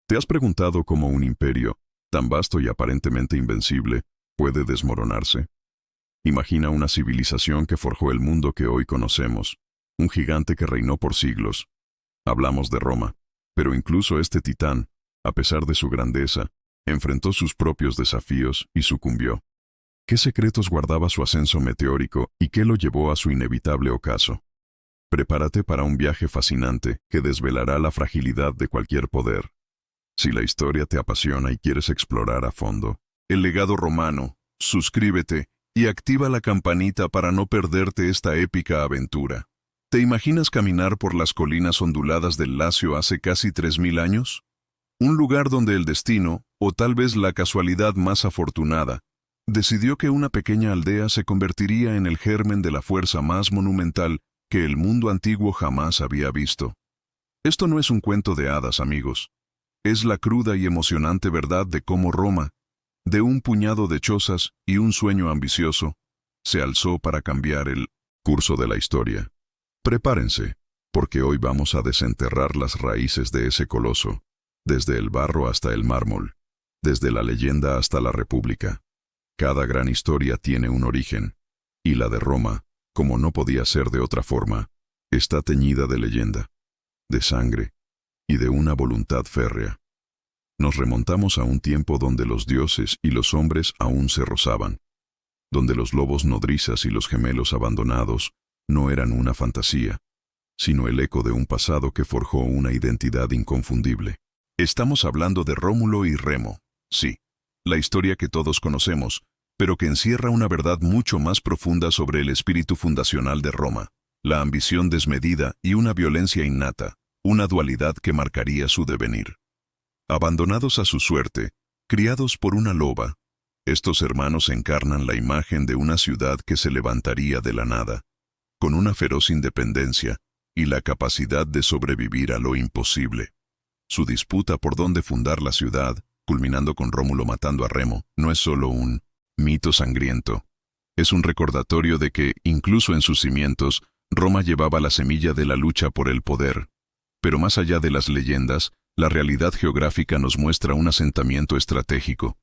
¿Te has preguntado cómo un imperio, tan vasto y aparentemente invencible, puede desmoronarse? Imagina una civilización que forjó el mundo que hoy conocemos, un gigante que reinó por siglos. Hablamos de Roma, pero incluso este titán, a pesar de su grandeza, enfrentó sus propios desafíos y sucumbió. ¿Qué secretos guardaba su ascenso meteórico y qué lo llevó a su inevitable ocaso? Prepárate para un viaje fascinante que desvelará la fragilidad de cualquier poder. Si la historia te apasiona y quieres explorar a fondo el legado romano, suscríbete y activa la campanita para no perderte esta épica aventura. ¿Te imaginas caminar por las colinas onduladas del Lacio hace casi 3000 años? Un lugar donde el destino, o tal vez la casualidad más afortunada, decidió que una pequeña aldea se convertiría en el germen de la fuerza más monumental que el mundo antiguo jamás había visto. Esto no es un cuento de hadas, amigos. Es la cruda y emocionante verdad de cómo Roma, de un puñado de chozas y un sueño ambicioso, se alzó para cambiar el curso de la historia. Prepárense, porque hoy vamos a desenterrar las raíces de ese coloso, desde el barro hasta el mármol, desde la leyenda hasta la república. Cada gran historia tiene un origen, y la de Roma, como no podía ser de otra forma, está teñida de leyenda, de sangre y de una voluntad férrea. Nos remontamos a un tiempo donde los dioses y los hombres aún se rozaban, donde los lobos nodrizas y los gemelos abandonados no eran una fantasía, sino el eco de un pasado que forjó una identidad inconfundible. Estamos hablando de Rómulo y Remo, sí, la historia que todos conocemos, pero que encierra una verdad mucho más profunda sobre el espíritu fundacional de Roma, la ambición desmedida y una violencia innata, una dualidad que marcaría su devenir. Abandonados a su suerte, criados por una loba, estos hermanos encarnan la imagen de una ciudad que se levantaría de la nada, con una feroz independencia y la capacidad de sobrevivir a lo imposible. Su disputa por dónde fundar la ciudad, culminando con Rómulo matando a Remo, no es solo un mito sangriento. Es un recordatorio de que, incluso en sus cimientos, Roma llevaba la semilla de la lucha por el poder. Pero más allá de las leyendas, la realidad geográfica nos muestra un asentamiento estratégico.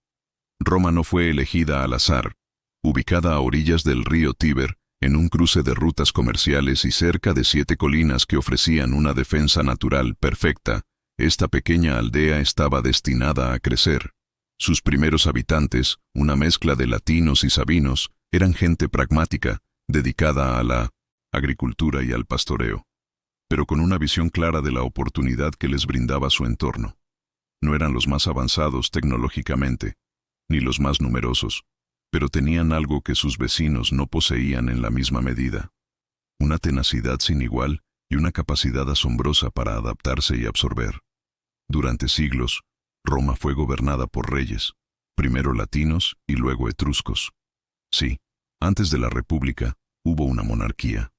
Roma no fue elegida al azar. Ubicada a orillas del río Tíber, en un cruce de rutas comerciales y cerca de 7 colinas que ofrecían una defensa natural perfecta, esta pequeña aldea estaba destinada a crecer. Sus primeros habitantes, una mezcla de latinos y sabinos, eran gente pragmática, dedicada a la agricultura y al pastoreo, pero con una visión clara de la oportunidad que les brindaba su entorno. No eran los más avanzados tecnológicamente, ni los más numerosos, pero tenían algo que sus vecinos no poseían en la misma medida: una tenacidad sin igual y una capacidad asombrosa para adaptarse y absorber. Durante siglos, Roma fue gobernada por reyes, primero latinos y luego etruscos. Sí, antes de la República, hubo una monarquía.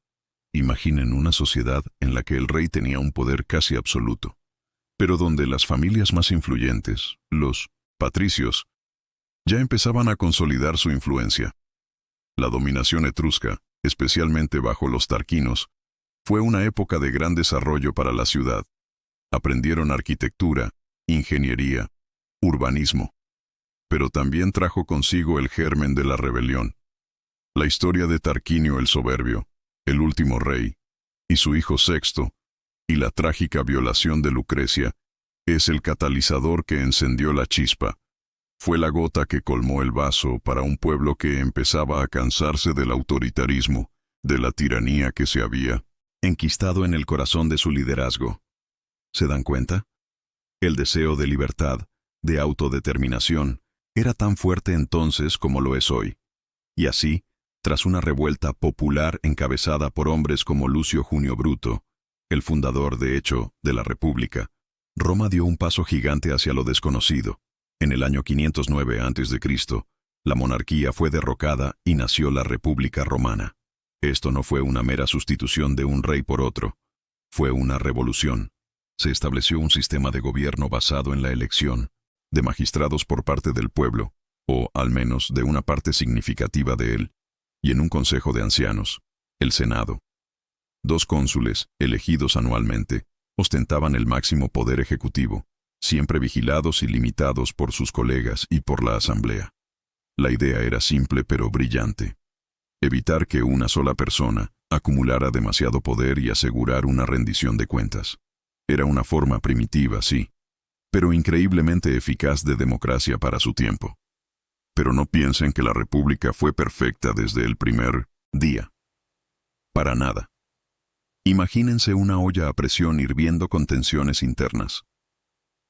Imaginen una sociedad en la que el rey tenía un poder casi absoluto, pero donde las familias más influyentes, los patricios, ya empezaban a consolidar su influencia. La dominación etrusca, especialmente bajo los tarquinos, fue una época de gran desarrollo para la ciudad. Aprendieron arquitectura, ingeniería, urbanismo, pero también trajo consigo el germen de la rebelión. La historia de Tarquinio el Soberbio, el último rey, y su hijo Sexto, y la trágica violación de Lucrecia, es el catalizador que encendió la chispa. Fue la gota que colmó el vaso para un pueblo que empezaba a cansarse del autoritarismo, de la tiranía que se había enquistado en el corazón de su liderazgo. ¿Se dan cuenta? El deseo de libertad, de autodeterminación, era tan fuerte entonces como lo es hoy. Y así, tras una revuelta popular encabezada por hombres como Lucio Junio Bruto, el fundador, de hecho, de la República, Roma dio un paso gigante hacia lo desconocido. En el año 509 a.C., la monarquía fue derrocada y nació la República Romana. Esto no fue una mera sustitución de un rey por otro. Fue una revolución. Se estableció un sistema de gobierno basado en la elección de magistrados por parte del pueblo, o al menos de una parte significativa de él, y en un consejo de ancianos, el Senado. 2 cónsules, elegidos anualmente, ostentaban el máximo poder ejecutivo, siempre vigilados y limitados por sus colegas y por la asamblea. La idea era simple pero brillante: evitar que una sola persona acumulara demasiado poder y asegurar una rendición de cuentas. Era una forma primitiva, sí, pero increíblemente eficaz de democracia para su tiempo. Pero no piensen que la República fue perfecta desde el primer día. Para nada. Imagínense una olla a presión hirviendo con tensiones internas.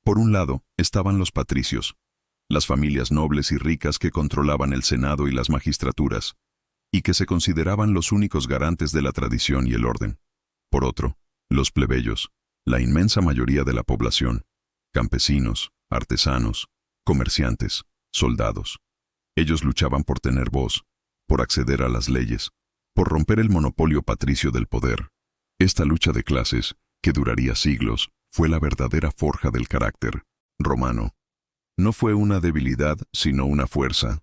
Por un lado estaban los patricios, las familias nobles y ricas que controlaban el Senado y las magistraturas, y que se consideraban los únicos garantes de la tradición y el orden. Por otro, los plebeyos, la inmensa mayoría de la población, campesinos, artesanos, comerciantes, soldados. Ellos luchaban por tener voz, por acceder a las leyes, por romper el monopolio patricio del poder. Esta lucha de clases, que duraría siglos, fue la verdadera forja del carácter romano. No fue una debilidad, sino una fuerza.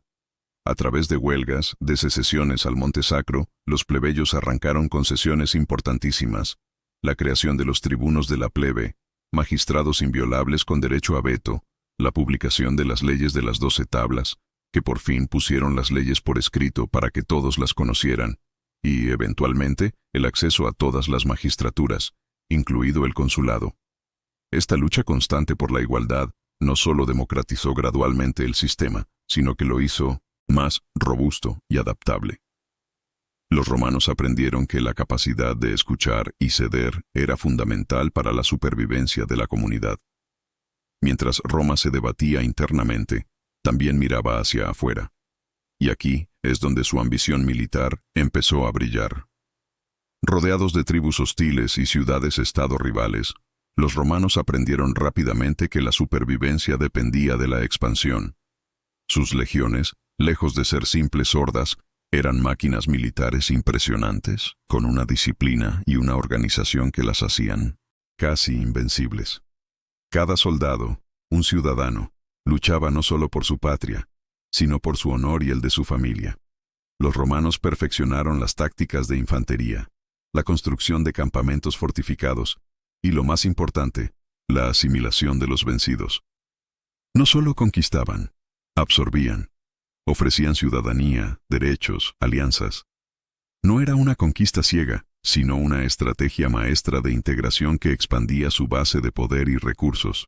A través de huelgas, de secesiones al Monte Sacro, los plebeyos arrancaron concesiones importantísimas: la creación de los tribunos de la plebe, magistrados inviolables con derecho a veto, la publicación de las leyes de las 12 tablas, que por fin pusieron las leyes por escrito para que todos las conocieran, y, eventualmente, el acceso a todas las magistraturas, incluido el consulado. Esta lucha constante por la igualdad no solo democratizó gradualmente el sistema, sino que lo hizo más robusto y adaptable. Los romanos aprendieron que la capacidad de escuchar y ceder era fundamental para la supervivencia de la comunidad. Mientras Roma se debatía internamente, también miraba hacia afuera. Y aquí es donde su ambición militar empezó a brillar. Rodeados de tribus hostiles y ciudades-estado rivales, los romanos aprendieron rápidamente que la supervivencia dependía de la expansión. Sus legiones, lejos de ser simples hordas, eran máquinas militares impresionantes, con una disciplina y una organización que las hacían casi invencibles. Cada soldado, un ciudadano, luchaba no solo por su patria, sino por su honor y el de su familia. Los romanos perfeccionaron las tácticas de infantería, la construcción de campamentos fortificados y, lo más importante, la asimilación de los vencidos. No solo conquistaban, absorbían, ofrecían ciudadanía, derechos, alianzas. No era una conquista ciega, sino una estrategia maestra de integración que expandía su base de poder y recursos.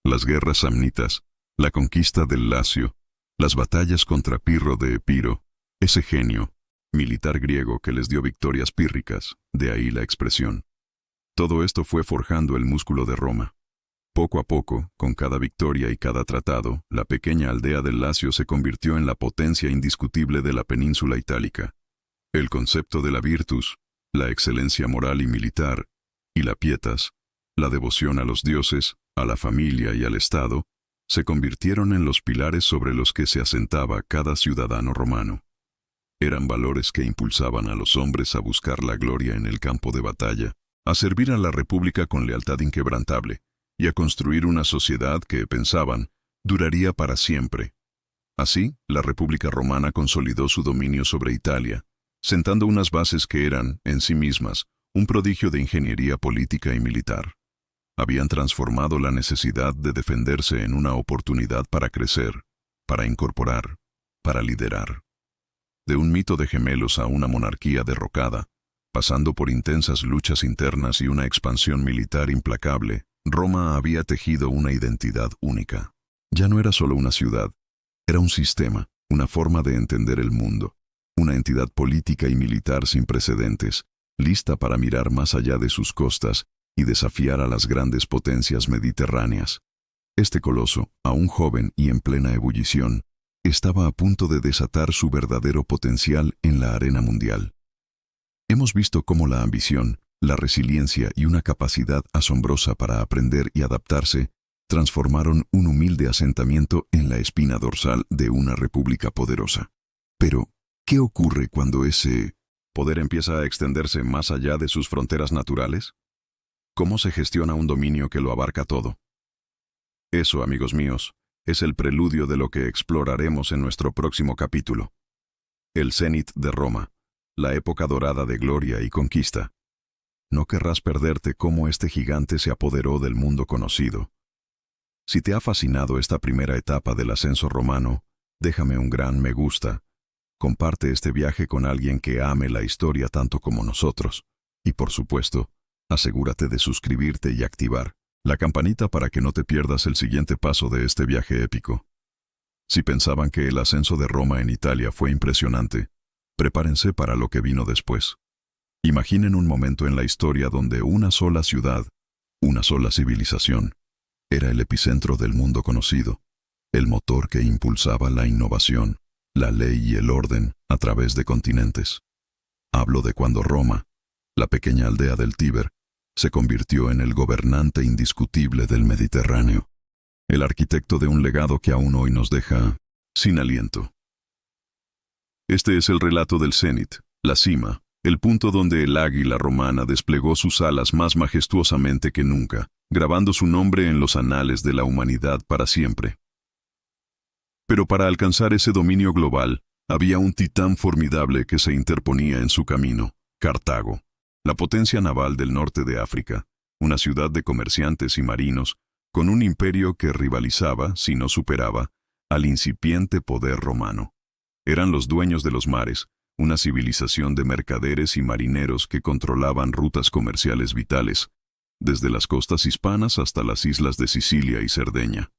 Las guerras samnitas, la conquista del Lacio, las batallas contra Pirro de Epiro, ese genio militar griego que les dio victorias pírricas, de ahí la expresión. Todo esto fue forjando el músculo de Roma. Poco a poco, con cada victoria y cada tratado, la pequeña aldea del Lacio se convirtió en la potencia indiscutible de la península itálica. El concepto de la virtus, la excelencia moral y militar, y la pietas, la devoción a los dioses, a la familia y al Estado, se convirtieron en los pilares sobre los que se asentaba cada ciudadano romano. Eran valores que impulsaban a los hombres a buscar la gloria en el campo de batalla, a servir a la República con lealtad inquebrantable, y a construir una sociedad que, pensaban, duraría para siempre. Así, la República Romana consolidó su dominio sobre Italia, sentando unas bases que eran, en sí mismas, un prodigio de ingeniería política y militar. Habían transformado la necesidad de defenderse en una oportunidad para crecer, para incorporar, para liderar. De un mito de gemelos a una monarquía derrocada, pasando por intensas luchas internas y una expansión militar implacable, Roma había tejido una identidad única. Ya no era solo una ciudad, era un sistema, una forma de entender el mundo, una entidad política y militar sin precedentes, lista para mirar más allá de sus costas y desafiar a las grandes potencias mediterráneas. Este coloso, aún joven y en plena ebullición, estaba a punto de desatar su verdadero potencial en la arena mundial. Hemos visto cómo la ambición, la resiliencia y una capacidad asombrosa para aprender y adaptarse transformaron un humilde asentamiento en la espina dorsal de una república poderosa. Pero, ¿qué ocurre cuando ese poder empieza a extenderse más allá de sus fronteras naturales? ¿Cómo se gestiona un dominio que lo abarca todo? Eso, amigos míos, es el preludio de lo que exploraremos en nuestro próximo capítulo. El cenit de Roma, la época dorada de gloria y conquista. No querrás perderte cómo este gigante se apoderó del mundo conocido. Si te ha fascinado esta primera etapa del ascenso romano, déjame un gran me gusta. Comparte este viaje con alguien que ame la historia tanto como nosotros. Y por supuesto, asegúrate de suscribirte y activar la campanita para que no te pierdas el siguiente paso de este viaje épico. Si pensaban que el ascenso de Roma en Italia fue impresionante, prepárense para lo que vino después. Imaginen un momento en la historia donde una sola ciudad, una sola civilización, era el epicentro del mundo conocido, el motor que impulsaba la innovación, la ley y el orden a través de continentes. Hablo de cuando Roma, la pequeña aldea del Tíber, se convirtió en el gobernante indiscutible del Mediterráneo, el arquitecto de un legado que aún hoy nos deja sin aliento. Este es el relato del cenit, la cima, el punto donde el águila romana desplegó sus alas más majestuosamente que nunca, grabando su nombre en los anales de la humanidad para siempre. Pero para alcanzar ese dominio global, había un titán formidable que se interponía en su camino: Cartago, la potencia naval del norte de África, una ciudad de comerciantes y marinos, con un imperio que rivalizaba, si no superaba, al incipiente poder romano. Eran los dueños de los mares, una civilización de mercaderes y marineros que controlaban rutas comerciales vitales, desde las costas hispanas hasta las islas de Sicilia y Cerdeña.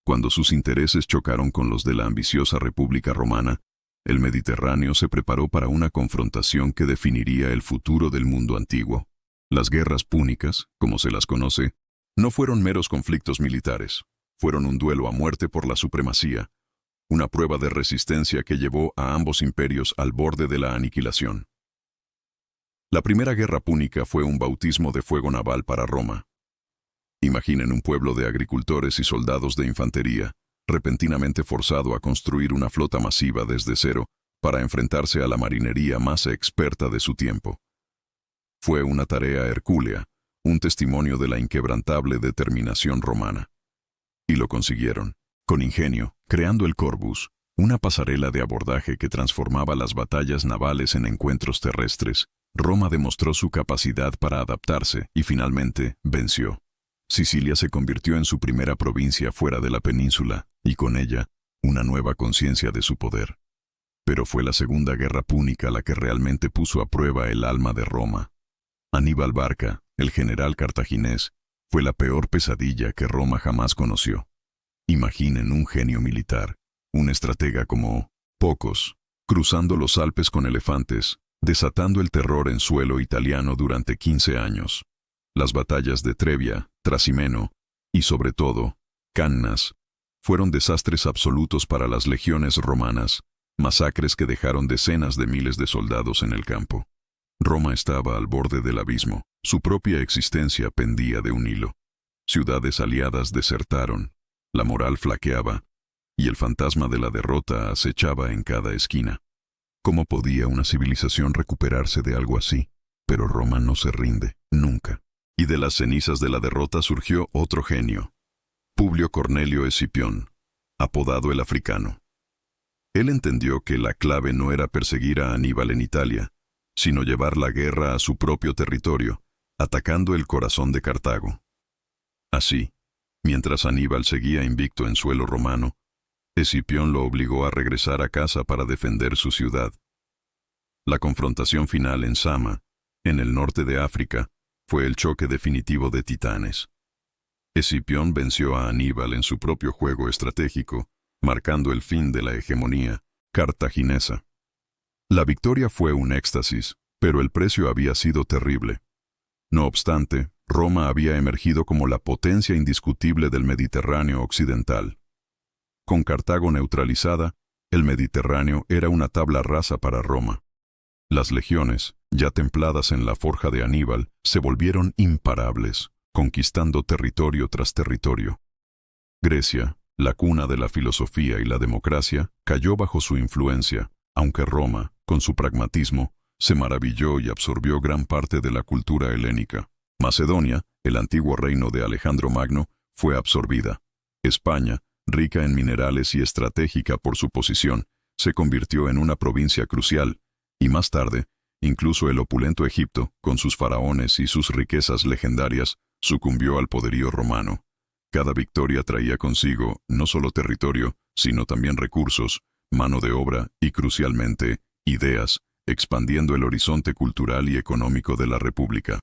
Cuando sus intereses chocaron con los de la ambiciosa República Romana, el Mediterráneo se preparó para una confrontación que definiría el futuro del mundo antiguo. Las guerras púnicas, como se las conoce, no fueron meros conflictos militares, fueron un duelo a muerte por la supremacía, una prueba de resistencia que llevó a ambos imperios al borde de la aniquilación. La primera guerra púnica fue un bautismo de fuego naval para Roma. Imaginen un pueblo de agricultores y soldados de infantería, repentinamente forzado a construir una flota masiva desde cero para enfrentarse a la marinería más experta de su tiempo. Fue una tarea hercúlea, un testimonio de la inquebrantable determinación romana. Y lo consiguieron, con ingenio, creando el Corvus, una pasarela de abordaje que transformaba las batallas navales en encuentros terrestres. Roma demostró su capacidad para adaptarse y finalmente venció. Sicilia se convirtió en su primera provincia fuera de la península, y con ella, una nueva conciencia de su poder. Pero fue la Segunda Guerra Púnica la que realmente puso a prueba el alma de Roma. Aníbal Barca, el general cartaginés, fue la peor pesadilla que Roma jamás conoció. Imaginen un genio militar, un estratega como pocos, cruzando los Alpes con elefantes, desatando el terror en suelo italiano durante 15 años. Las batallas de Trebia, Trasimeno y, sobre todo, Cannas, fueron desastres absolutos para las legiones romanas, masacres que dejaron decenas de miles de soldados en el campo. Roma estaba al borde del abismo, su propia existencia pendía de un hilo. Ciudades aliadas desertaron, la moral flaqueaba, y el fantasma de la derrota acechaba en cada esquina. ¿Cómo podía una civilización recuperarse de algo así? Pero Roma no se rinde, nunca. Y de las cenizas de la derrota surgió otro genio, Publio Cornelio Escipión, apodado el Africano. Él entendió que la clave no era perseguir a Aníbal en Italia, sino llevar la guerra a su propio territorio, atacando el corazón de Cartago. Así, mientras Aníbal seguía invicto en suelo romano, Escipión lo obligó a regresar a casa para defender su ciudad. La confrontación final en Sama, en el norte de África, fue el choque definitivo de titanes. Escipión venció a Aníbal en su propio juego estratégico, marcando el fin de la hegemonía cartaginesa. La victoria fue un éxtasis, pero el precio había sido terrible. No obstante, Roma había emergido como la potencia indiscutible del Mediterráneo occidental. Con Cartago neutralizada, el Mediterráneo era una tabla rasa para Roma. Las legiones, ya templadas en la forja de Aníbal, se volvieron imparables, conquistando territorio tras territorio. Grecia, la cuna de la filosofía y la democracia, cayó bajo su influencia, aunque Roma, con su pragmatismo, se maravilló y absorbió gran parte de la cultura helénica. Macedonia, el antiguo reino de Alejandro Magno, fue absorbida. España, rica en minerales y estratégica por su posición, se convirtió en una provincia crucial, y más tarde, incluso el opulento Egipto, con sus faraones y sus riquezas legendarias, sucumbió al poderío romano. Cada victoria traía consigo no solo territorio, sino también recursos, mano de obra y, crucialmente, ideas, expandiendo el horizonte cultural y económico de la República.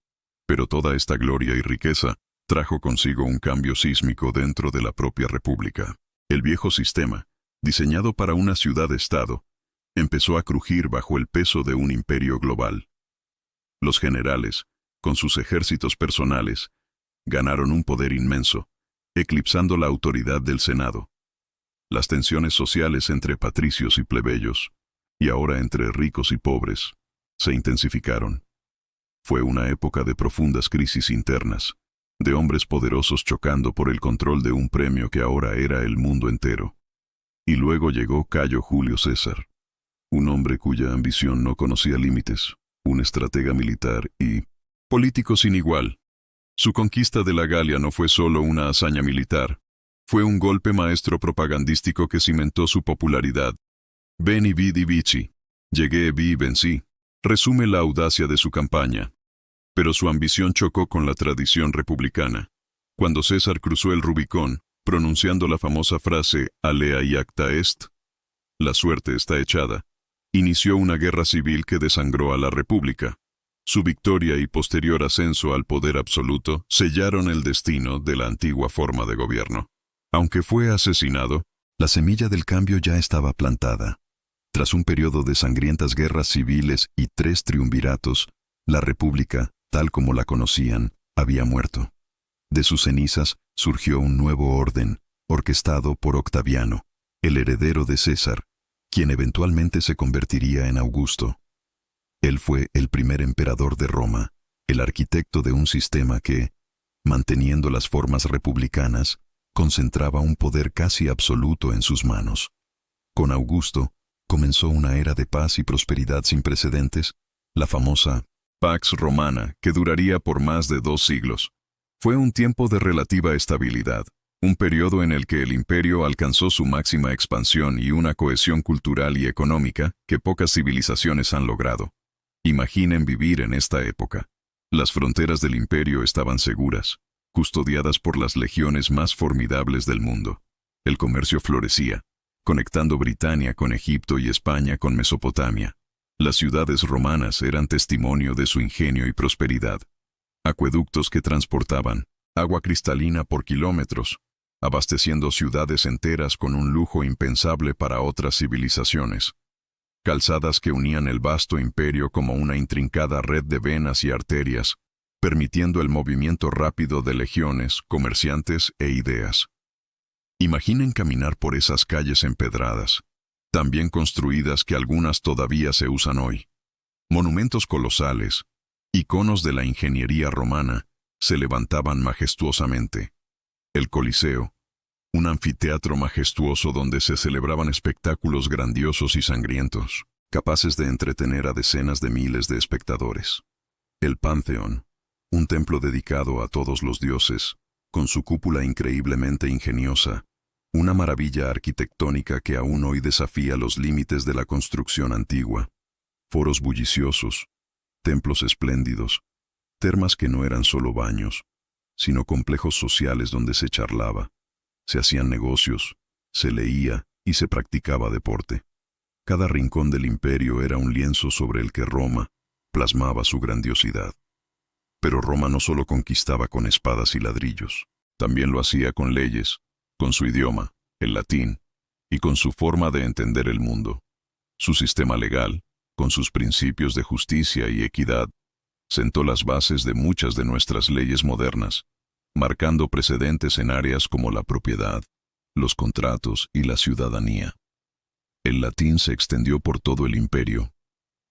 Pero toda esta gloria y riqueza trajo consigo un cambio sísmico dentro de la propia República. El viejo sistema, diseñado para una ciudad-estado, empezó a crujir bajo el peso de un imperio global. Los generales, con sus ejércitos personales, ganaron un poder inmenso, eclipsando la autoridad del Senado. Las tensiones sociales entre patricios y plebeyos, y ahora entre ricos y pobres, se intensificaron. Fue una época de profundas crisis internas, de hombres poderosos chocando por el control de un premio que ahora era el mundo entero. Y luego llegó Cayo Julio César, un hombre cuya ambición no conocía límites, un estratega militar y político sin igual. Su conquista de la Galia no fue solo una hazaña militar, fue un golpe maestro propagandístico que cimentó su popularidad. Veni vidi vici, llegué, vi y vencí, resume la audacia de su campaña. Pero su ambición chocó con la tradición republicana. Cuando César cruzó el Rubicón, pronunciando la famosa frase «Alea iacta est», la suerte está echada, inició una guerra civil que desangró a la República. Su victoria y posterior ascenso al poder absoluto sellaron el destino de la antigua forma de gobierno. Aunque fue asesinado, la semilla del cambio ya estaba plantada. Tras un periodo de sangrientas guerras civiles y 3 triunviratos, la República, tal como la conocían, había muerto. De sus cenizas surgió un nuevo orden, orquestado por Octaviano, el heredero de César, quien eventualmente se convertiría en Augusto. Él fue el primer emperador de Roma, el arquitecto de un sistema que, manteniendo las formas republicanas, concentraba un poder casi absoluto en sus manos. Con Augusto, comenzó una era de paz y prosperidad sin precedentes, la famosa Pax Romana, que duraría por más de 2 siglos. Fue un tiempo de relativa estabilidad, un periodo en el que el imperio alcanzó su máxima expansión y una cohesión cultural y económica que pocas civilizaciones han logrado. Imaginen vivir en esta época. Las fronteras del imperio estaban seguras, custodiadas por las legiones más formidables del mundo. El comercio florecía, conectando Britania con Egipto y España con Mesopotamia. Las ciudades romanas eran testimonio de su ingenio y prosperidad. Acueductos que transportaban agua cristalina por kilómetros, abasteciendo ciudades enteras con un lujo impensable para otras civilizaciones. Calzadas que unían el vasto imperio como una intrincada red de venas y arterias, permitiendo el movimiento rápido de legiones, comerciantes e ideas. Imaginen caminar por esas calles empedradas, tan bien construidas que algunas todavía se usan hoy. Monumentos colosales, iconos de la ingeniería romana, se levantaban majestuosamente. El Coliseo, un anfiteatro majestuoso donde se celebraban espectáculos grandiosos y sangrientos, capaces de entretener a decenas de miles de espectadores. El Panteón, un templo dedicado a todos los dioses, con su cúpula increíblemente ingeniosa, una maravilla arquitectónica que aún hoy desafía los límites de la construcción antigua. Foros bulliciosos, templos espléndidos, termas que no eran solo baños, sino complejos sociales donde se charlaba, se hacían negocios, se leía y se practicaba deporte. Cada rincón del imperio era un lienzo sobre el que Roma plasmaba su grandiosidad. Pero Roma no solo conquistaba con espadas y ladrillos, también lo hacía con leyes, con su idioma, el latín, y con su forma de entender el mundo. Su sistema legal, con sus principios de justicia y equidad, sentó las bases de muchas de nuestras leyes modernas, marcando precedentes en áreas como la propiedad, los contratos y la ciudadanía. El latín se extendió por todo el imperio,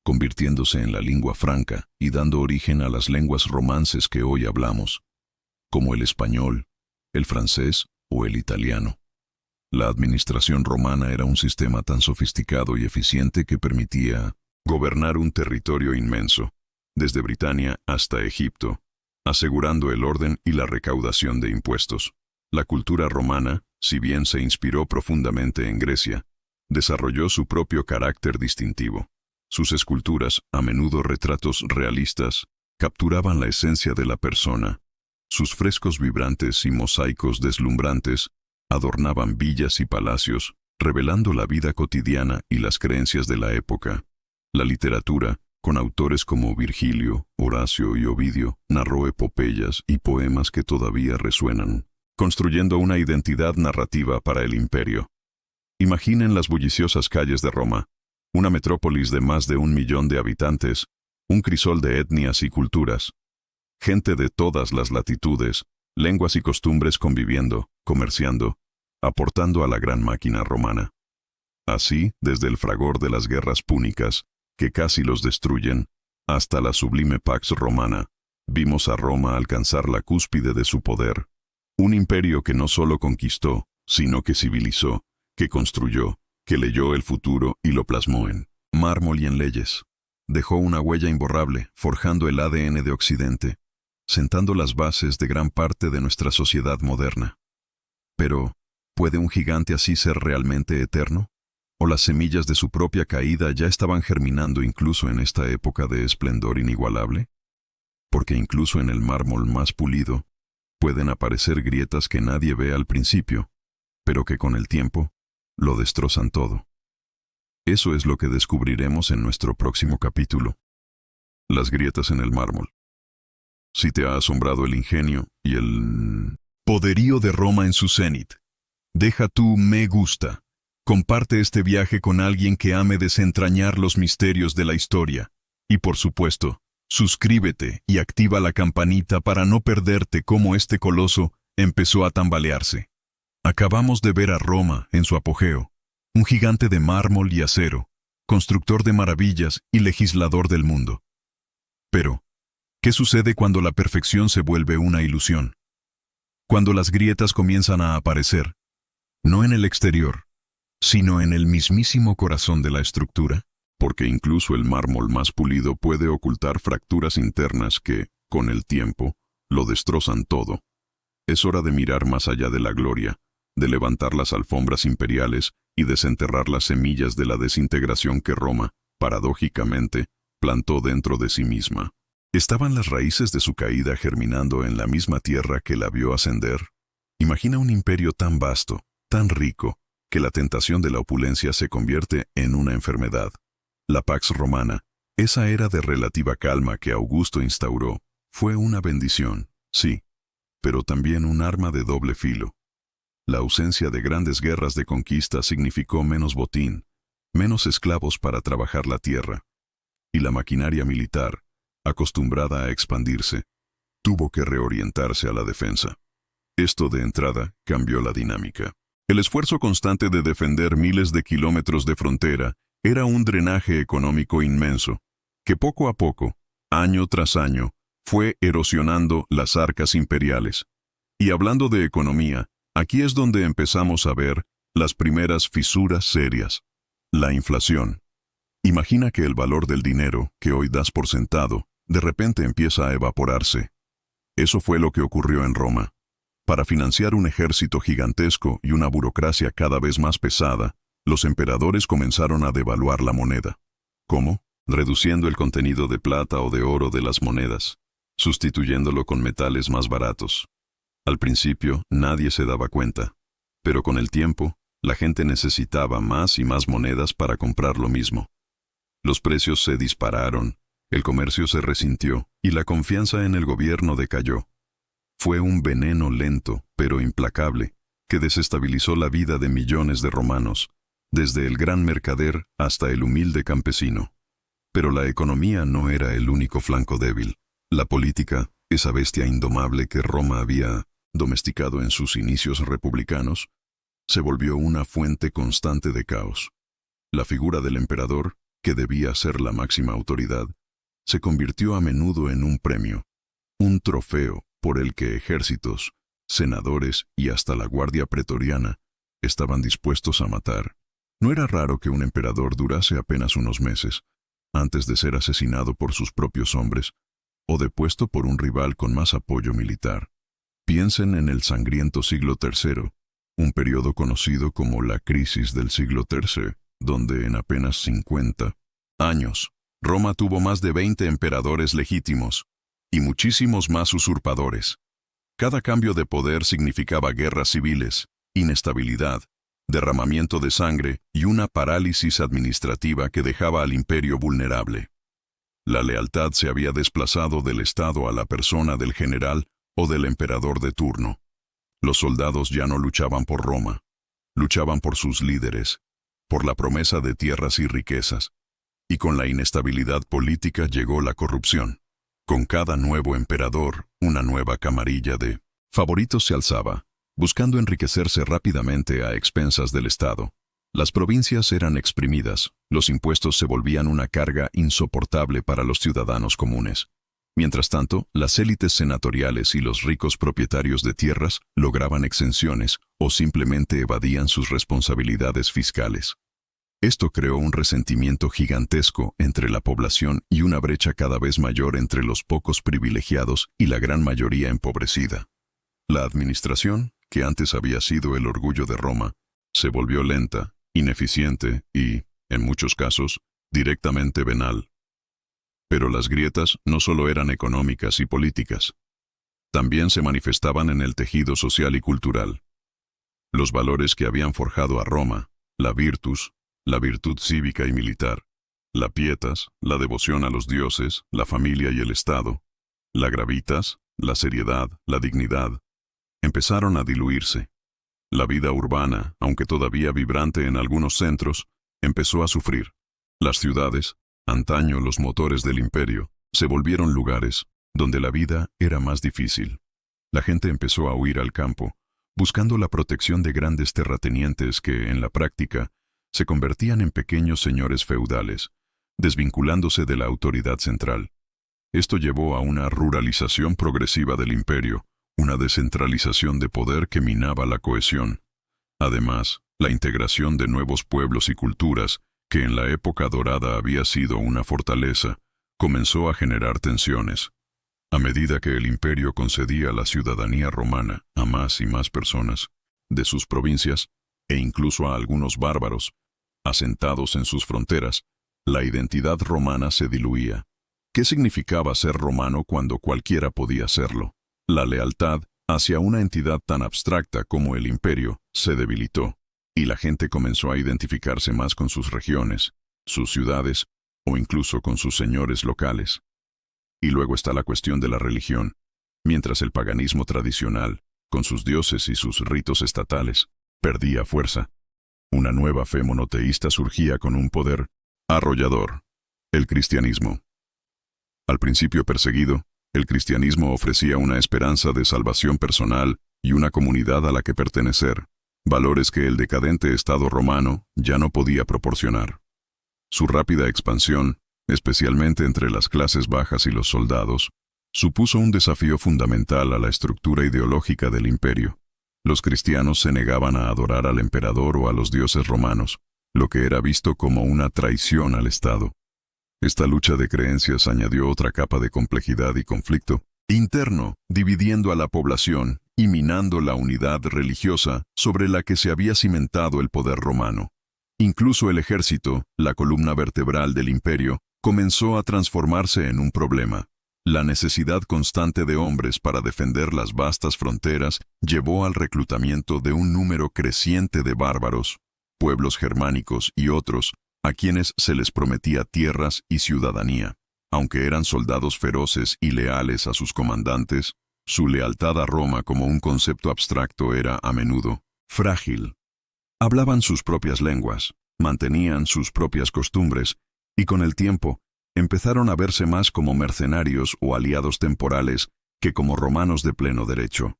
convirtiéndose en la lengua franca y dando origen a las lenguas romances que hoy hablamos, como el español, el francés o el italiano. La administración romana era un sistema tan sofisticado y eficiente que permitía gobernar un territorio inmenso, desde Britania hasta Egipto, asegurando el orden y la recaudación de impuestos. La cultura romana, si bien se inspiró profundamente en Grecia, desarrolló su propio carácter distintivo. Sus esculturas, a menudo retratos realistas, capturaban la esencia de la persona, Sus frescos vibrantes y mosaicos deslumbrantes adornaban villas y palacios, revelando la vida cotidiana y las creencias de la época. La literatura, con autores como Virgilio, Horacio y Ovidio, narró epopeyas y poemas que todavía resuenan, construyendo una identidad narrativa para el imperio. Imaginen las bulliciosas calles de Roma, una metrópolis de más de 1 millón de habitantes, un crisol de etnias y culturas. Gente de todas las latitudes, lenguas y costumbres conviviendo, comerciando, aportando a la gran máquina romana. Así, desde el fragor de las guerras púnicas, que casi los destruyen, hasta la sublime Pax Romana, vimos a Roma alcanzar la cúspide de su poder. Un imperio que no solo conquistó, sino que civilizó, que construyó, que leyó el futuro y lo plasmó en mármol y en leyes. Dejó una huella imborrable, forjando el ADN de Occidente, sentando las bases de gran parte de nuestra sociedad moderna. Pero, ¿puede un gigante así ser realmente eterno? ¿O las semillas de su propia caída ya estaban germinando incluso en esta época de esplendor inigualable? Porque incluso en el mármol más pulido, pueden aparecer grietas que nadie ve al principio, pero que con el tiempo, lo destrozan todo. Eso es lo que descubriremos en nuestro próximo capítulo. Las grietas en el mármol. Si te ha asombrado el ingenio y el poderío de Roma en su cenit, deja tu me gusta. Comparte este viaje con alguien que ame desentrañar los misterios de la historia. Y por supuesto, suscríbete y activa la campanita para no perderte cómo este coloso empezó a tambalearse. Acabamos de ver a Roma en su apogeo, un gigante de mármol y acero, constructor de maravillas y legislador del mundo. Pero, ¿qué sucede cuando la perfección se vuelve una ilusión? Cuando las grietas comienzan a aparecer, no en el exterior, sino en el mismísimo corazón de la estructura, porque incluso el mármol más pulido puede ocultar fracturas internas que, con el tiempo, lo destrozan todo. Es hora de mirar más allá de la gloria, de levantar las alfombras imperiales y desenterrar las semillas de la desintegración que Roma, paradójicamente, plantó dentro de sí misma. ¿Estaban las raíces de su caída germinando en la misma tierra que la vio ascender? Imagina un imperio tan vasto, tan rico, que la tentación de la opulencia se convierte en una enfermedad. La Pax Romana, esa era de relativa calma que Augusto instauró, fue una bendición, sí, pero también un arma de doble filo. La ausencia de grandes guerras de conquista significó menos botín, menos esclavos para trabajar la tierra, y la maquinaria militar, acostumbrada a expandirse, tuvo que reorientarse a la defensa. Esto de entrada cambió la dinámica. El esfuerzo constante de defender miles de kilómetros de frontera era un drenaje económico inmenso, que poco a poco, año tras año, fue erosionando las arcas imperiales. Y hablando de economía, aquí es donde empezamos a ver las primeras fisuras serias. La inflación. Imagina que el valor del dinero, que hoy das por sentado, de repente empieza a evaporarse. Eso fue lo que ocurrió en Roma. Para financiar un ejército gigantesco y una burocracia cada vez más pesada, los emperadores comenzaron a devaluar la moneda. ¿Cómo? Reduciendo el contenido de plata o de oro de las monedas, sustituyéndolo con metales más baratos. Al principio, nadie se daba cuenta, pero con el tiempo, la gente necesitaba más y más monedas para comprar lo mismo. Los precios se dispararon, el comercio se resintió y la confianza en el gobierno decayó. Fue un veneno lento, pero implacable, que desestabilizó la vida de millones de romanos, desde el gran mercader hasta el humilde campesino. Pero la economía no era el único flanco débil. La política, esa bestia indomable que Roma había domesticado en sus inicios republicanos, se volvió una fuente constante de caos. La figura del emperador, que debía ser la máxima autoridad, se convirtió a menudo en un premio, un trofeo por el que ejércitos, senadores y hasta la guardia pretoriana estaban dispuestos a matar. No era raro que un emperador durase apenas unos meses, antes de ser asesinado por sus propios hombres o depuesto por un rival con más apoyo militar. Piensen en el sangriento siglo III, un periodo conocido como la crisis del siglo III, donde en apenas 50 años, Roma tuvo más de 20 emperadores legítimos y muchísimos más usurpadores. Cada cambio de poder significaba guerras civiles, inestabilidad, derramamiento de sangre y una parálisis administrativa que dejaba al imperio vulnerable. La lealtad se había desplazado del Estado a la persona del general o del emperador de turno. Los soldados ya no luchaban por Roma, luchaban por sus líderes, por la promesa de tierras y riquezas. Y con la inestabilidad política llegó la corrupción. Con cada nuevo emperador, una nueva camarilla de favoritos se alzaba, buscando enriquecerse rápidamente a expensas del Estado. Las provincias eran exprimidas, los impuestos se volvían una carga insoportable para los ciudadanos comunes. Mientras tanto, las élites senatoriales y los ricos propietarios de tierras lograban exenciones o simplemente evadían sus responsabilidades fiscales. Esto creó un resentimiento gigantesco entre la población y una brecha cada vez mayor entre los pocos privilegiados y la gran mayoría empobrecida. La administración, que antes había sido el orgullo de Roma, se volvió lenta, ineficiente y, en muchos casos, directamente venal. Pero las grietas no solo eran económicas y políticas, también se manifestaban en el tejido social y cultural. Los valores que habían forjado a Roma, la virtud cívica y militar, la pietas, la devoción a los dioses, la familia y el Estado, la gravitas, la seriedad, la dignidad, empezaron a diluirse. La vida urbana, aunque todavía vibrante en algunos centros, empezó a sufrir. Las ciudades, antaño los motores del imperio, se volvieron lugares donde la vida era más difícil. La gente empezó a huir al campo, buscando la protección de grandes terratenientes que, en la práctica, se convertían en pequeños señores feudales, desvinculándose de la autoridad central. Esto llevó a una ruralización progresiva del imperio, una descentralización de poder que minaba la cohesión. Además, la integración de nuevos pueblos y culturas, que en la época dorada había sido una fortaleza, comenzó a generar tensiones. A medida que el imperio concedía la ciudadanía romana a más y más personas de sus provincias, e incluso a algunos bárbaros, asentados en sus fronteras, la identidad romana se diluía. ¿Qué significaba ser romano cuando cualquiera podía serlo? La lealtad hacia una entidad tan abstracta como el imperio se debilitó, y la gente comenzó a identificarse más con sus regiones, sus ciudades, o incluso con sus señores locales. Y luego está la cuestión de la religión. Mientras el paganismo tradicional, con sus dioses y sus ritos estatales, perdía fuerza, una nueva fe monoteísta surgía con un poder arrollador: el cristianismo. Al principio perseguido, el cristianismo ofrecía una esperanza de salvación personal y una comunidad a la que pertenecer, valores que el decadente Estado romano ya no podía proporcionar. Su rápida expansión, especialmente entre las clases bajas y los soldados, supuso un desafío fundamental a la estructura ideológica del imperio. Los cristianos se negaban a adorar al emperador o a los dioses romanos, lo que era visto como una traición al Estado. Esta lucha de creencias añadió otra capa de complejidad y conflicto interno, dividiendo a la población y minando la unidad religiosa sobre la que se había cimentado el poder romano. Incluso el ejército, la columna vertebral del imperio, comenzó a transformarse en un problema. La necesidad constante de hombres para defender las vastas fronteras llevó al reclutamiento de un número creciente de bárbaros, pueblos germánicos y otros, a quienes se les prometía tierras y ciudadanía. Aunque eran soldados feroces y leales a sus comandantes, su lealtad a Roma como un concepto abstracto era, a menudo, frágil. Hablaban sus propias lenguas, mantenían sus propias costumbres, y con el tiempo, empezaron a verse más como mercenarios o aliados temporales que como romanos de pleno derecho.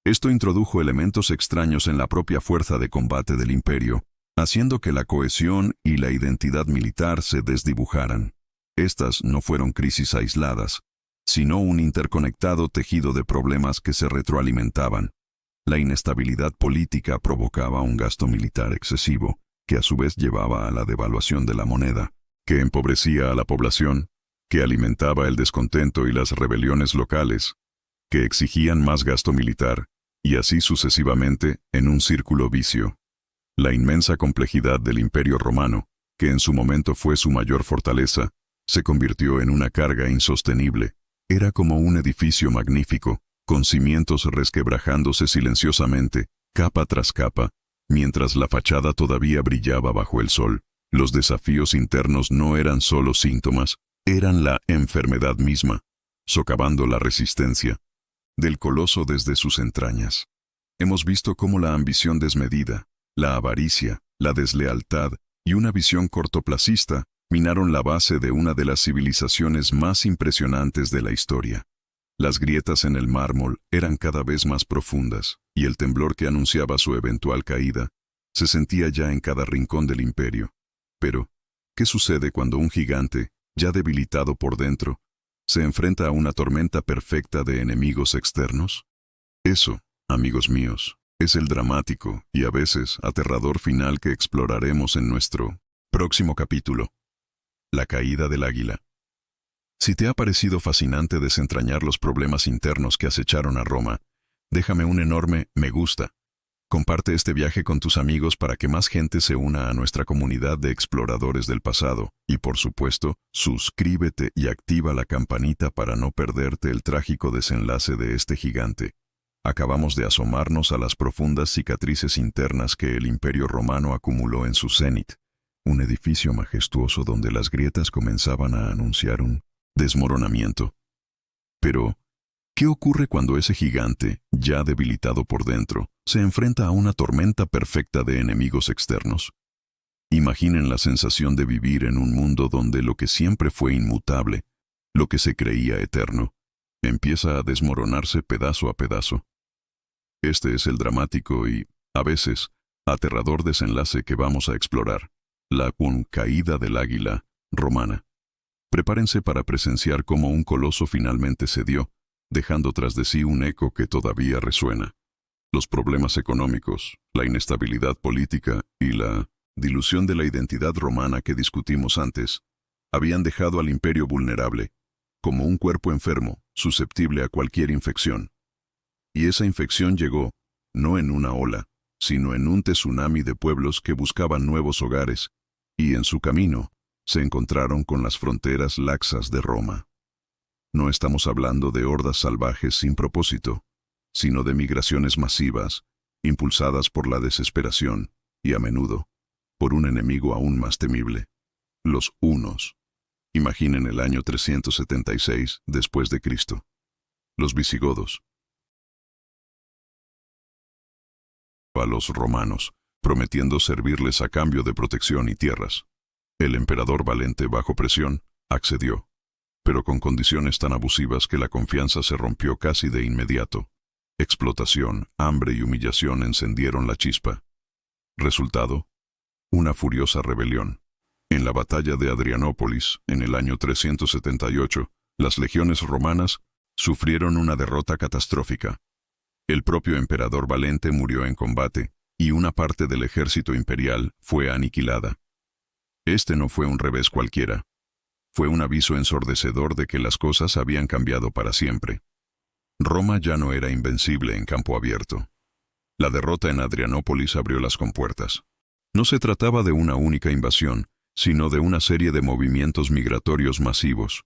Esto introdujo elementos extraños en la propia fuerza de combate del imperio, haciendo que la cohesión y la identidad militar se desdibujaran. Estas no fueron crisis aisladas, sino un interconectado tejido de problemas que se retroalimentaban. La inestabilidad política provocaba un gasto militar excesivo, que a su vez llevaba a la devaluación de la moneda, que empobrecía a la población, que alimentaba el descontento y las rebeliones locales, que exigían más gasto militar, y así sucesivamente en un círculo vicio. La inmensa complejidad del Imperio Romano, que en su momento fue su mayor fortaleza, se convirtió en una carga insostenible. Era como un edificio magnífico, con cimientos resquebrajándose silenciosamente, capa tras capa, mientras la fachada todavía brillaba bajo el sol. Los desafíos internos no eran solo síntomas, eran la enfermedad misma, socavando la resistencia del coloso desde sus entrañas. Hemos visto cómo la ambición desmedida, la avaricia, la deslealtad y una visión cortoplacista minaron la base de una de las civilizaciones más impresionantes de la historia. Las grietas en el mármol eran cada vez más profundas, y el temblor que anunciaba su eventual caída se sentía ya en cada rincón del imperio. Pero, ¿qué sucede cuando un gigante, ya debilitado por dentro, se enfrenta a una tormenta perfecta de enemigos externos? Eso, amigos míos, es el dramático y a veces aterrador final que exploraremos en nuestro próximo capítulo. La caída del águila. Si te ha parecido fascinante desentrañar los problemas internos que acecharon a Roma, déjame un enorme me gusta. Comparte este viaje con tus amigos para que más gente se una a nuestra comunidad de exploradores del pasado. Y por supuesto, suscríbete y activa la campanita para no perderte el trágico desenlace de este gigante. Acabamos de asomarnos a las profundas cicatrices internas que el Imperio Romano acumuló en su cenit. Un edificio majestuoso donde las grietas comenzaban a anunciar un desmoronamiento. Pero, ¿qué ocurre cuando ese gigante, ya debilitado por dentro, se enfrenta a una tormenta perfecta de enemigos externos? Imaginen la sensación de vivir en un mundo donde lo que siempre fue inmutable, lo que se creía eterno, empieza a desmoronarse pedazo a pedazo. Este es el dramático y, a veces, aterrador desenlace que vamos a explorar, la caída del águila romana. Prepárense para presenciar cómo un coloso finalmente cedió, dejando tras de sí un eco que todavía resuena. Los problemas económicos, la inestabilidad política y la dilución de la identidad romana que discutimos antes, habían dejado al imperio vulnerable, como un cuerpo enfermo, susceptible a cualquier infección. Y esa infección llegó, no en una ola, sino en un tsunami de pueblos que buscaban nuevos hogares, y en su camino, se encontraron con las fronteras laxas de Roma. No estamos hablando de hordas salvajes sin propósito, sino de migraciones masivas, impulsadas por la desesperación, y a menudo, por un enemigo aún más temible: los hunos. Imaginen el año 376 después de Cristo. Los visigodos. A los romanos, prometiendo servirles a cambio de protección y tierras. El emperador Valente, bajo presión, accedió, pero con condiciones tan abusivas que la confianza se rompió casi de inmediato. Explotación, hambre y humillación encendieron la chispa. Resultado: una furiosa rebelión. En la batalla de Adrianópolis, en el año 378, las legiones romanas sufrieron una derrota catastrófica. El propio emperador Valente murió en combate, y una parte del ejército imperial fue aniquilada. Este no fue un revés cualquiera. Fue un aviso ensordecedor de que las cosas habían cambiado para siempre. Roma ya no era invencible en campo abierto. La derrota en Adrianópolis abrió las compuertas. No se trataba de una única invasión, sino de una serie de movimientos migratorios masivos.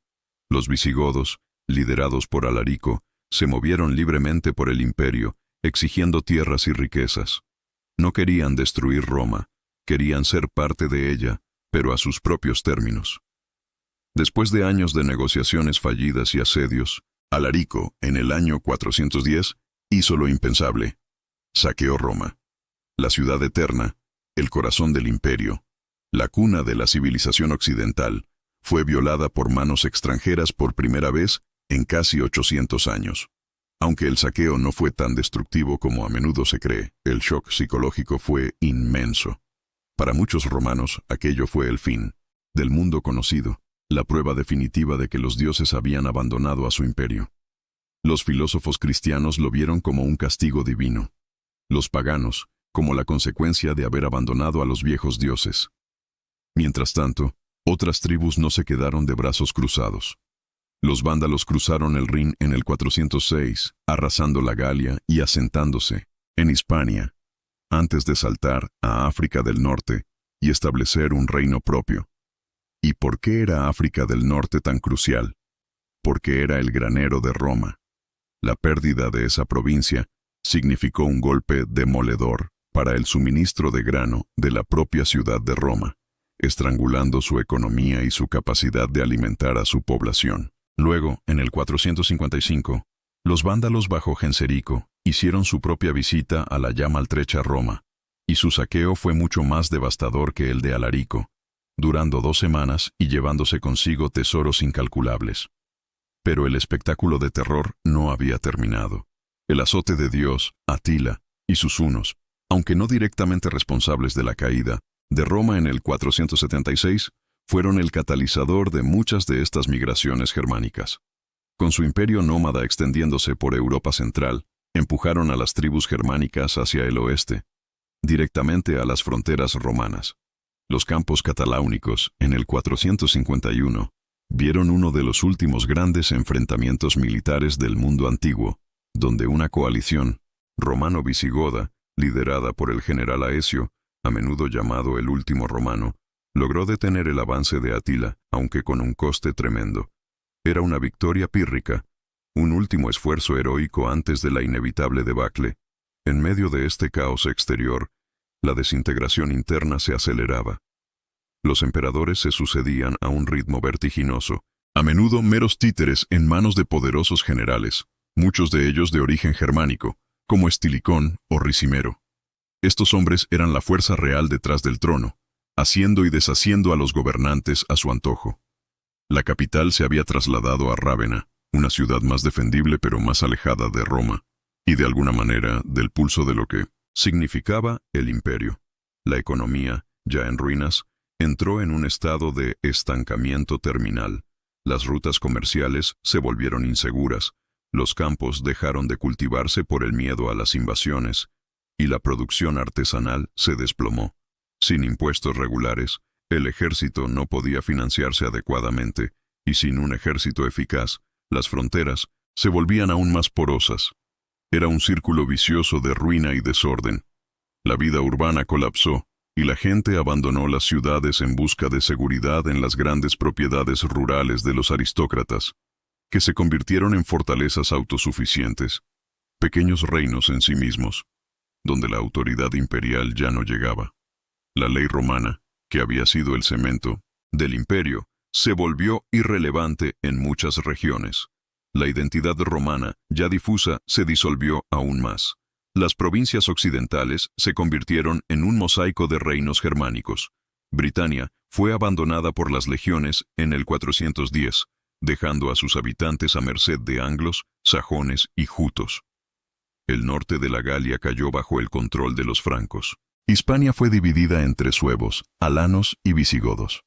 Los visigodos, liderados por Alarico, se movieron libremente por el imperio, exigiendo tierras y riquezas. No querían destruir Roma, querían ser parte de ella, pero a sus propios términos. Después de años de negociaciones fallidas y asedios, Alarico, en el año 410, hizo lo impensable. Saqueó Roma. La ciudad eterna, el corazón del imperio, la cuna de la civilización occidental, fue violada por manos extranjeras por primera vez en casi 800 años. Aunque el saqueo no fue tan destructivo como a menudo se cree, el shock psicológico fue inmenso. Para muchos romanos, aquello fue el fin del mundo conocido, la prueba definitiva de que los dioses habían abandonado a su imperio. Los filósofos cristianos lo vieron como un castigo divino. Los paganos, como la consecuencia de haber abandonado a los viejos dioses. Mientras tanto, otras tribus no se quedaron de brazos cruzados. Los vándalos cruzaron el Rin en el 406, arrasando la Galia y asentándose en Hispania, antes de saltar a África del Norte y establecer un reino propio. ¿Y por qué era África del Norte tan crucial? Porque era el granero de Roma. La pérdida de esa provincia significó un golpe demoledor para el suministro de grano de la propia ciudad de Roma, estrangulando su economía y su capacidad de alimentar a su población. Luego, en el 455, los vándalos bajo Genserico hicieron su propia visita a la ya maltrecha Roma, y su saqueo fue mucho más devastador que el de Alarico, durando 2 semanas y llevándose consigo tesoros incalculables. Pero el espectáculo de terror no había terminado. El azote de Dios, Atila y sus hunos, aunque no directamente responsables de la caída de Roma en el 476, fueron el catalizador de muchas de estas migraciones germánicas. Con su imperio nómada extendiéndose por Europa Central, empujaron a las tribus germánicas hacia el oeste, directamente a las fronteras romanas. Los campos cataláunicos, en el 451, vieron uno de los últimos grandes enfrentamientos militares del mundo antiguo, donde una coalición romano-visigoda, liderada por el general Aecio, a menudo llamado el último romano, logró detener el avance de Atila, aunque con un coste tremendo. Era una victoria pírrica, un último esfuerzo heroico antes de la inevitable debacle. En medio de este caos exterior, la desintegración interna se aceleraba. Los emperadores se sucedían a un ritmo vertiginoso, a menudo meros títeres en manos de poderosos generales, muchos de ellos de origen germánico, como Estilicón o Ricimero. Estos hombres eran la fuerza real detrás del trono, haciendo y deshaciendo a los gobernantes a su antojo. La capital se había trasladado a Rávena, una ciudad más defendible pero más alejada de Roma, y de alguna manera del pulso de lo que significaba el imperio. La economía, ya en ruinas, entró en un estado de estancamiento terminal. Las rutas comerciales se volvieron inseguras, los campos dejaron de cultivarse por el miedo a las invasiones, y la producción artesanal se desplomó. Sin impuestos regulares, el ejército no podía financiarse adecuadamente, y sin un ejército eficaz, las fronteras se volvían aún más porosas. Era un círculo vicioso de ruina y desorden. La vida urbana colapsó, y la gente abandonó las ciudades en busca de seguridad en las grandes propiedades rurales de los aristócratas, que se convirtieron en fortalezas autosuficientes, pequeños reinos en sí mismos, donde la autoridad imperial ya no llegaba. La ley romana, que había sido el cemento del imperio, se volvió irrelevante en muchas regiones. La identidad romana, ya difusa, se disolvió aún más. Las provincias occidentales se convirtieron en un mosaico de reinos germánicos. Britania fue abandonada por las legiones en el 410, dejando a sus habitantes a merced de anglos, sajones y jutos. El norte de la Galia cayó bajo el control de los francos. Hispania fue dividida entre suevos, alanos y visigodos.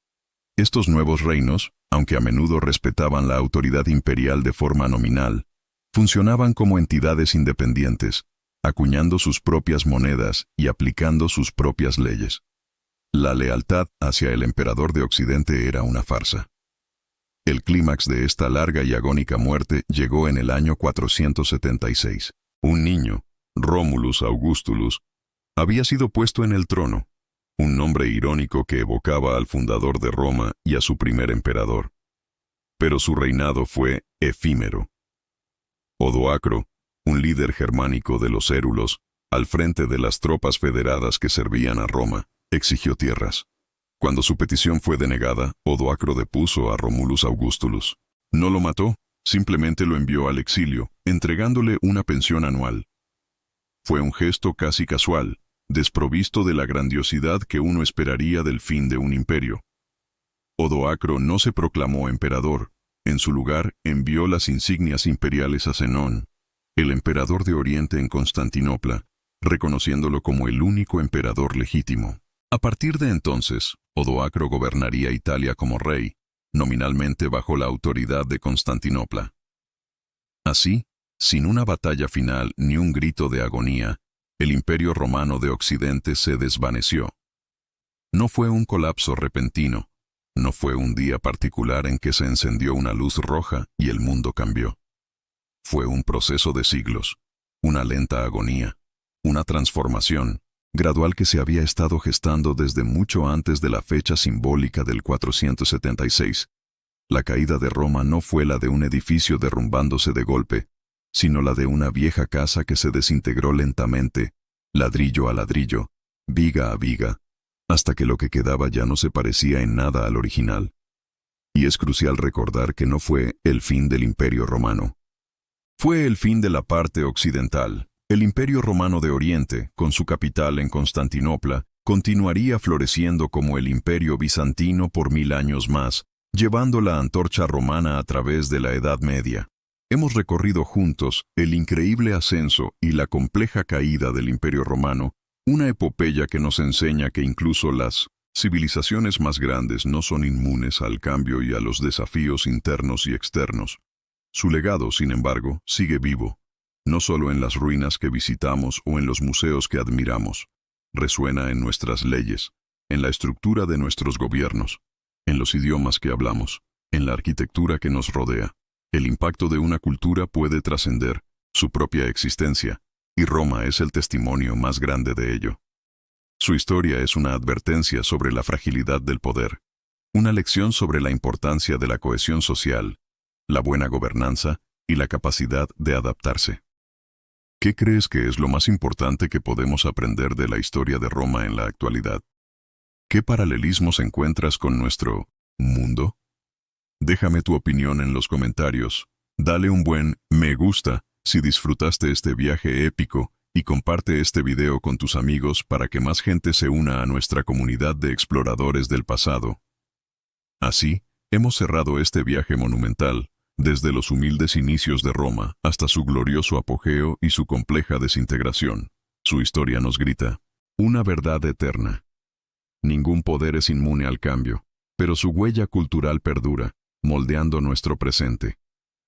Estos nuevos reinos, aunque a menudo respetaban la autoridad imperial de forma nominal, funcionaban como entidades independientes, acuñando sus propias monedas y aplicando sus propias leyes. La lealtad hacia el emperador de Occidente era una farsa. El clímax de esta larga y agónica muerte llegó en el año 476. Un niño, Romulus Augustulus, había sido puesto en el trono, un nombre irónico que evocaba al fundador de Roma y a su primer emperador. Pero su reinado fue efímero. Odoacro, un líder germánico de los érulos, al frente de las tropas federadas que servían a Roma, exigió tierras. Cuando su petición fue denegada, Odoacro depuso a Romulus Augustulus. No lo mató, simplemente lo envió al exilio, entregándole una pensión anual. Fue un gesto casi casual, desprovisto de la grandiosidad que uno esperaría del fin de un imperio. Odoacro no se proclamó emperador. En su lugar, envió las insignias imperiales a Zenón, el emperador de Oriente en Constantinopla, reconociéndolo como el único emperador legítimo. A partir de entonces, Odoacro gobernaría Italia como rey, nominalmente bajo la autoridad de Constantinopla. Así, sin una batalla final ni un grito de agonía, el Imperio Romano de Occidente se desvaneció. No fue un colapso repentino, no fue un día particular en que se encendió una luz roja y el mundo cambió. Fue un proceso de siglos, una lenta agonía, una transformación gradual que se había estado gestando desde mucho antes de la fecha simbólica del 476. La caída de Roma no fue la de un edificio derrumbándose de golpe, sino la de una vieja casa que se desintegró lentamente, ladrillo a ladrillo, viga a viga, hasta que lo que quedaba ya no se parecía en nada al original. Y es crucial recordar que no fue el fin del Imperio Romano. Fue el fin de la parte occidental. El Imperio Romano de Oriente, con su capital en Constantinopla, continuaría floreciendo como el Imperio Bizantino por 1000 años más, llevando la antorcha romana a través de la Edad Media. Hemos recorrido juntos el increíble ascenso y la compleja caída del Imperio Romano, una epopeya que nos enseña que incluso las civilizaciones más grandes no son inmunes al cambio y a los desafíos internos y externos. Su legado, sin embargo, sigue vivo, no solo en las ruinas que visitamos o en los museos que admiramos. Resuena en nuestras leyes, en la estructura de nuestros gobiernos, en los idiomas que hablamos, en la arquitectura que nos rodea. El impacto de una cultura puede trascender su propia existencia, y Roma es el testimonio más grande de ello. Su historia es una advertencia sobre la fragilidad del poder, una lección sobre la importancia de la cohesión social, la buena gobernanza y la capacidad de adaptarse. ¿Qué crees que es lo más importante que podemos aprender de la historia de Roma en la actualidad? ¿Qué paralelismos encuentras con nuestro mundo? Déjame tu opinión en los comentarios. Dale un buen me gusta si disfrutaste este viaje épico y comparte este video con tus amigos para que más gente se una a nuestra comunidad de exploradores del pasado. Así, hemos cerrado este viaje monumental, desde los humildes inicios de Roma hasta su glorioso apogeo y su compleja desintegración. Su historia nos grita una verdad eterna. Ningún poder es inmune al cambio, pero su huella cultural perdura, moldeando nuestro presente.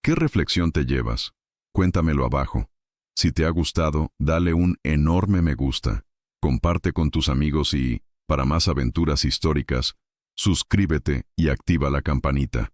¿Qué reflexión te llevas? Cuéntamelo abajo. Si te ha gustado, dale un enorme me gusta, comparte con tus amigos y, para más aventuras históricas, suscríbete y activa la campanita.